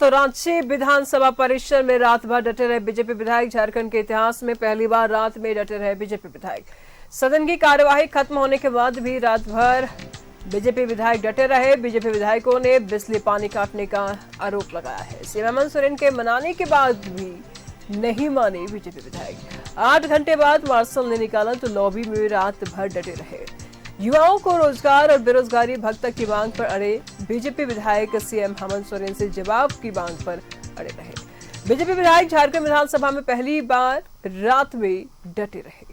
तो रांची विधानसभा परिसर में रात भर डटे रहे बीजेपी विधायक। झारखंड के इतिहास में पहली बार रात में डटे रहे बीजेपी विधायक। सदन की कार्यवाही खत्म होने के बाद भी रात भर बीजेपी विधायक डटे रहे। बीजेपी विधायकों ने बिजली पानी काटने का आरोप लगाया है। सीएम हेमंत सोरेन के मनाने के बाद भी नहीं माने बीजेपी विधायक। 8 घंटे बाद मार्शल ने निकाला तो लॉबी में रात भर डटे रहे। युवाओं को रोजगार और बेरोजगारी भत्ता की मांग पर अड़े बीजेपी विधायक सीएम हेमंत सोरेन से जवाब की मांग पर अड़े रहे। बीजेपी विधायक झारखंड विधानसभा में पहली बार रात में डटे रहे।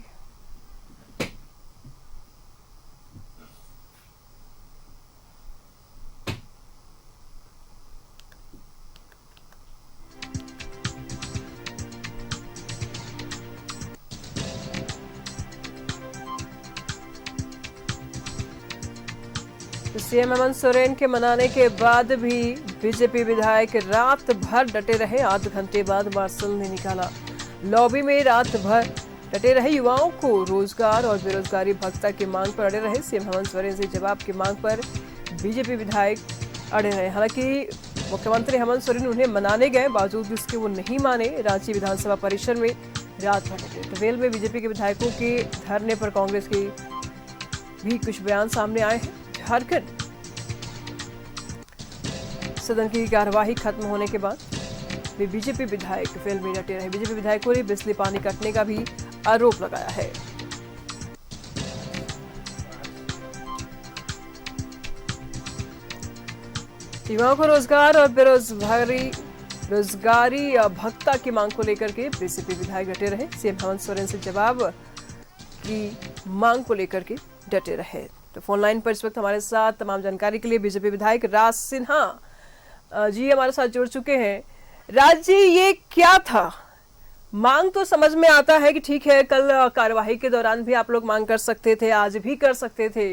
सीएम हेमंत सोरेन के मनाने के बाद भी बीजेपी विधायक रात भर डटे रहे। 8 घंटे बाद मार्शल ने निकाला। लॉबी में रात भर डटे रहे। युवाओं को रोजगार और बेरोजगारी भत्ता की मांग पर अड़े रहे। सीएम हेमंत सोरेन से जवाब की मांग पर बीजेपी विधायक अड़े रहे। हालांकि मुख्यमंत्री हेमंत सोरेन उन्हें मनाने गए, बावजूद इसके वो नहीं माने। रांची विधानसभा परिसर में रात भर डटे। तवेल में बीजेपी के विधायकों के धरने पर कांग्रेस के भी कुछ बयान सामने आए हैं। झारखंड सदन की कार्यवाही खत्म होने के बाद भी बीजेपी विधायक फेल में डटे रहे। बीजेपी विधायकों ने बिजली पानी कटने का भी आरोप लगाया है। युवाओं को रोजगार और बेरोजगारी भत्ता की मांग को लेकर के बीजेपी विधायक डटे रहे। सीएम हेमंत सोरेन से जवाब की मांग को लेकर के डटे रहे। तो फोन लाइन पर इस वक्त हमारे साथ तमाम जानकारी के लिए बीजेपी विधायक राज सिन्हा जी हमारे साथ जुड़ चुके हैं। राज जी, ये क्या था? मांग तो समझ में आता है कि ठीक है, कल कार्यवाही के दौरान भी आप लोग मांग कर सकते थे, आज भी कर सकते थे,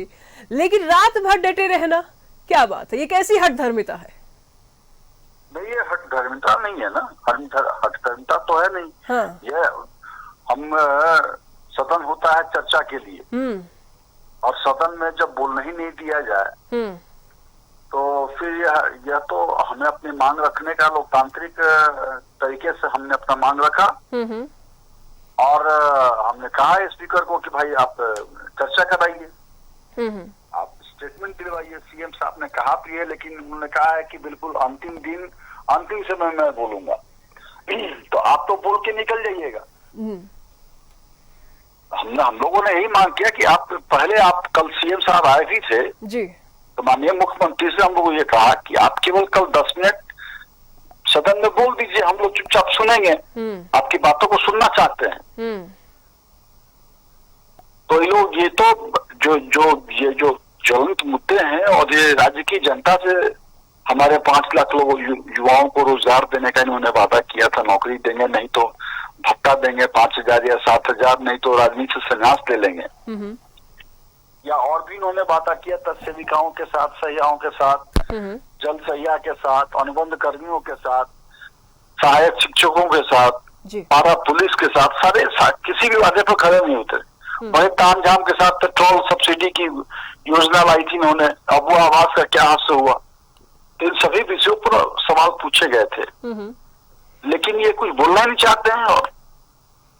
लेकिन रात भर डटे रहना क्या बात है? ये कैसी हठधर्मिता है? नहीं, ये हठधर्मिता नहीं है ना। हठधर्मिता तो है नहीं। हाँ। ये हम सदन होता है चर्चा के लिए, और सदन में जब बोलने ही नहीं दिया जाए तो फिर यह तो हमें अपनी मांग रखने का लोकतांत्रिक तरीके से हमने अपना मांग रखा। और हमने कहा स्पीकर को कि भाई आप चर्चा कराइए, आप स्टेटमेंट दिलवाइए। सीएम साहब ने कहा भी है, लेकिन उन्होंने कहा है कि बिल्कुल अंतिम दिन अंतिम समय मैं बोलूंगा। तो आप तो बोल के निकल जाइएगा। हम लोगों ने यही मांग किया कि आप पहले, आप कल सीएम साहब आए भी थे जी, तो माननीय मुख्यमंत्री से हम लोग ये कहा कि आप केवल कल 10 मिनट सदन में बोल दीजिए, हम लोग चुपचाप सुनेंगे, आपकी बातों को सुनना चाहते हैं। तो ये लोग, ये तो ये जो ज्वलंत मुद्दे हैं, और ये राज्य की जनता से हमारे 5 लाख लोग युवाओं को रोजगार देने का इन्होंने वादा किया था, नौकरी देंगे, नहीं तो भत्ता देंगे 5,000 या 7,000, नहीं तो राजनीति से संन्यास ले लेंगे। या और भी इन्होंने वादा किया था सेविकाओं के साथ, सहियाओं के साथ, जल सहिया के साथ, अनुबंध कर्मियों के साथ, सहायक शिक्षकों के साथ, पारा पुलिस के साथ, सारे किसी भी वादे पर खड़े नहीं होते। बड़े तामझाम के साथ पेट्रोल सब्सिडी की योजना लाई थी इन्होंने, अब वो आवास का क्या हादसा हुआ, इन सभी विषयों पर सवाल पूछे गए थे। लेकिन ये कुछ बोलना नहीं चाहते हैं, और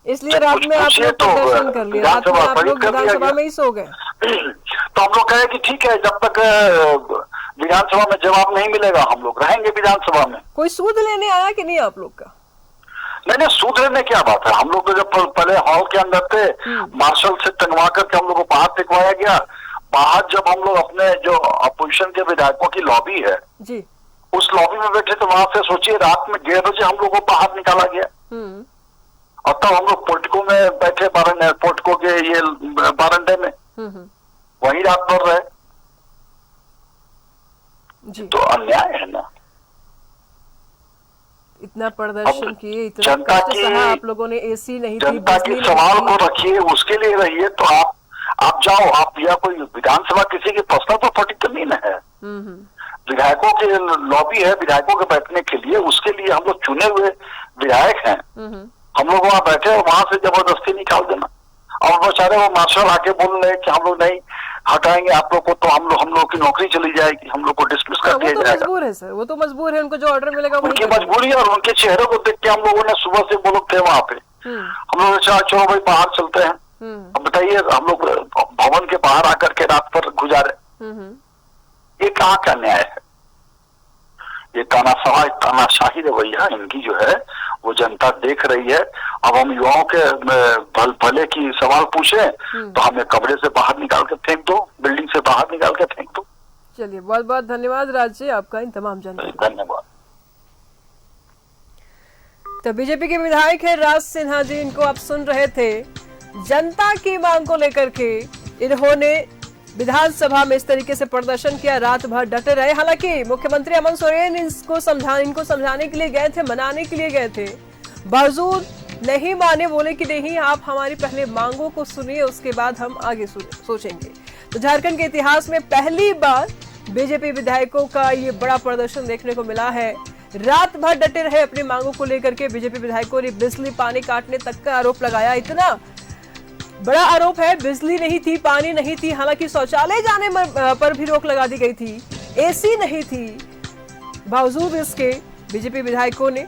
इसलिए रात में आप लोग प्रदर्शन कर लिया, रात में आप लोग विधानसभा में ही सो गए। तो हम लोग कहे कि ठीक है, जब तक विधानसभा में जवाब नहीं मिलेगा हम लोग रहेंगे विधानसभा में। कोई सूद लेने आया कि नहीं आप लोग का? नहीं, सूद लेने क्या बात है। हम लोग तो जब पहले हॉल के अंदर थे, मार्शल से टंगवा करके हम लोग को बाहर टिकवाया गया। बाहर जब हम लोग अपने जो अपोजिशन के विधायकों की लॉबी है जी, उस लॉबी में बैठे, तो वहां से सोचिए रात में 1:30 बजे हम लोग को बाहर निकाला गया। और तब हम लोग पोर्टिको में बैठे, पोर्टिको के ये बारंडे में, वहीं रात भर रहे जी। तो अन्याय है ना। इतना प्रदर्शन किए, इतना जनता की, आप लोगों ने एसी नहीं थी, जनता के सवाल को रखिए, उसके लिए रहिए। तो आप जाओ, आप या कोई विधानसभा किसी की पर्सनल प्रॉपर्टी तो नहीं ना है। विधायकों की लॉबी है, विधायकों के बैठने के लिए, उसके लिए हम लोग चुने हुए विधायक हैं। हम लोग वहां बैठे और वहां से जबरदस्ती निकाल देना। और बेचारे वो मार्शल आके बोल रहे कि हम लोग नहीं हटाएंगे आप लोग को तो हम लोग की नौकरी चली जाएगी, हम लोग को डिसमिस कर वो दिया तो जाएगा। मजबूर है सर, वो तो मजबूर है, उनको जो ऑर्डर मिलेगा वही उनकी करेंगे। मजबूरी और उनके चेहरे को देख के हम लोगों ने सुबह से वो लोग थे वहां पे, हम लोगों ने कहा चलो भाई बाहर चलते हैं। अब बताइए हम लोग भवन के बाहर आकर के रात भर गुजारे, ये कहाँ का न्याय है? ये तानाशाही रवैया इनकी जो है वो जनता देख रही है। अब हम युवाओं के भले की सवाल पूछे तो हमें कमरे से बाहर निकाल के फेंक दो, बिल्डिंग से बाहर निकाल के फेंक दो। चलिए, बहुत बहुत धन्यवाद राज जी आपका इन तमाम जानकारी। धन्यवाद। तो बीजेपी के विधायक है राज सिन्हा जी, इनको आप सुन रहे थे। जनता की मांग को लेकर के इन्होंने विधानसभा में इस तरीके से प्रदर्शन किया, रात भर डटे रहे। हालांकि मुख्यमंत्री हेमंत सोरेन इनको समझाने के लिए गए थे, मनाने के लिए गए थे, बावजूद नहीं माने, बोले कि नहीं आप हमारी पहले मांगों को सुनिए, उसके बाद हम आगे सोचेंगे। तो झारखंड के इतिहास में पहली बार बीजेपी विधायकों का ये बड़ा प्रदर्शन देखने को मिला है। रात भर डटे रहे अपनी मांगों को लेकर के। बीजेपी विधायकों ने बिजली पानी काटने तक का आरोप लगाया। इतना बड़ा आरोप है, बिजली नहीं थी, पानी नहीं थी, हालांकि शौचालय जाने पर भी रोक लगा दी गई थी, एसी नहीं थी, बावजूद इसके बीजेपी विधायकों ने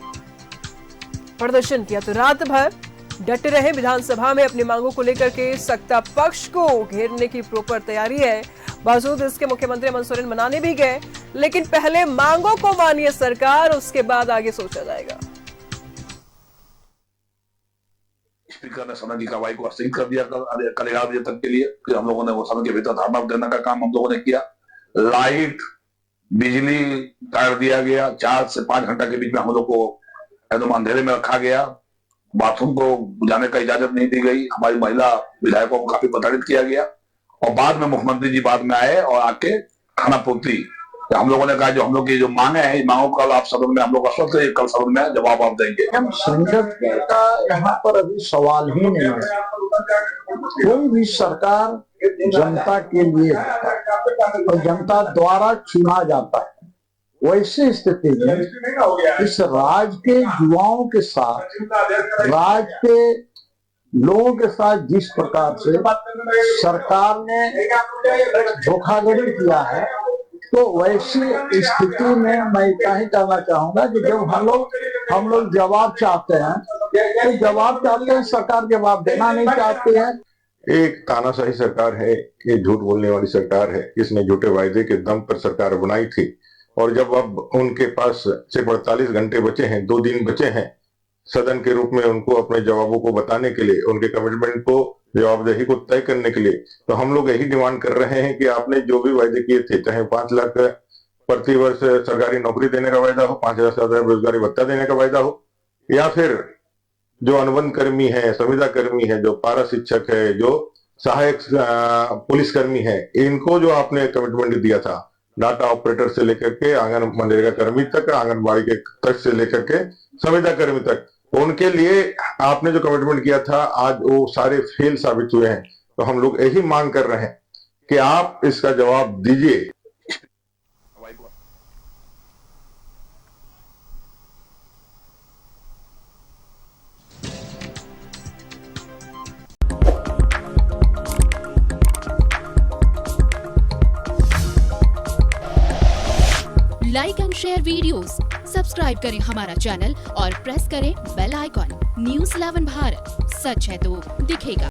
प्रदर्शन किया। तो रात भर डटे रहे विधानसभा में अपनी मांगों को लेकर के। सत्ता पक्ष को घेरने की प्रॉपर तैयारी है, बावजूद इसके मुख्यमंत्री हेमंत सोरेन मनाने भी गए, लेकिन पहले मांगों को मानिए सरकार, उसके बाद आगे सोचा जाएगा। स्पीकर ने समय की कार्रवाई को स्थगित कर दिया कल 11 बजे तक के लिए। फिर हम लोगों ने वो समय के भीतर धरना देने का काम हम लोगों ने किया। लाइट बिजली काट दिया गया, 4 से 5 घंटा के बीच में हम लोग को एकदम अंधेरे में रखा गया। बाथरूम को जाने का इजाजत नहीं दी गई। हमारी महिला विधायकों को काफी प्रताड़ित किया गया और बाद में मुख्यमंत्री जी बाद में आए और आके खाना पूर्ति हम लोगों ने कहा जो हम लोग की जो मांगे हैं, मांगों कल आप सदन में हम लोग कल सदन में जवाब आप देंगे। हम संसद का यहाँ पर अभी सवाल ही नहीं है। कोई भी सरकार जनता के लिए और जनता द्वारा चुना जाता है। वैसी स्थिति में इस राज्य के युवाओं के साथ, राज्य के लोगों के साथ जिस प्रकार से सरकार ने धोखाधड़ी किया है, तो वैसी स्थिति में मैं क्या ही करना चाहूंगा कि जब हम लोग जवाब चाहते हैं तो जवाब चाहते हैं, सरकार जवाब देना नहीं चाहती है। एक तानाशाही सरकार है, ये झूठ बोलने वाली सरकार है, इसने झूठे वायदे के दम पर सरकार बनाई थी। और जब अब उनके पास सिर्फ 48 घंटे बचे हैं, 2 दिन बचे हैं सदन के रूप में उनको अपने जवाबों को बताने के लिए, उनके कमिटमेंट को, जवाबदेही को तय करने के लिए, तो हम लोग यही डिमांड कर रहे हैं कि आपने जो भी वायदे किए थे, चाहे 5 लाख प्रति वर्ष सरकारी नौकरी देने का वायदा हो, 5000 से ज्यादा रोजगारी भत्ता देने का वायदा हो, या फिर जो अनुबंध कर्मी है, संविदा कर्मी है, जो पारा शिक्षक है, जो सहायक पुलिस कर्मी है, इनको जो आपने कमिटमेंट दिया था, डाटा ऑपरेटर से लेकर के आंगन मनरेगा कर्मी तक, आंगनबाड़ी के तक से लेकर के संविदा कर्मी तक, उनके लिए आपने जो कमिटमेंट किया था, आज वो सारे फेल साबित हुए हैं। तो हम लोग यही मांग कर रहे हैं कि आप इसका जवाब दीजिए। Like and share videos, subscribe करें हमारा चैनल और प्रेस करें बेल आइकॉन। News 11 भारत, सच है तो दिखेगा।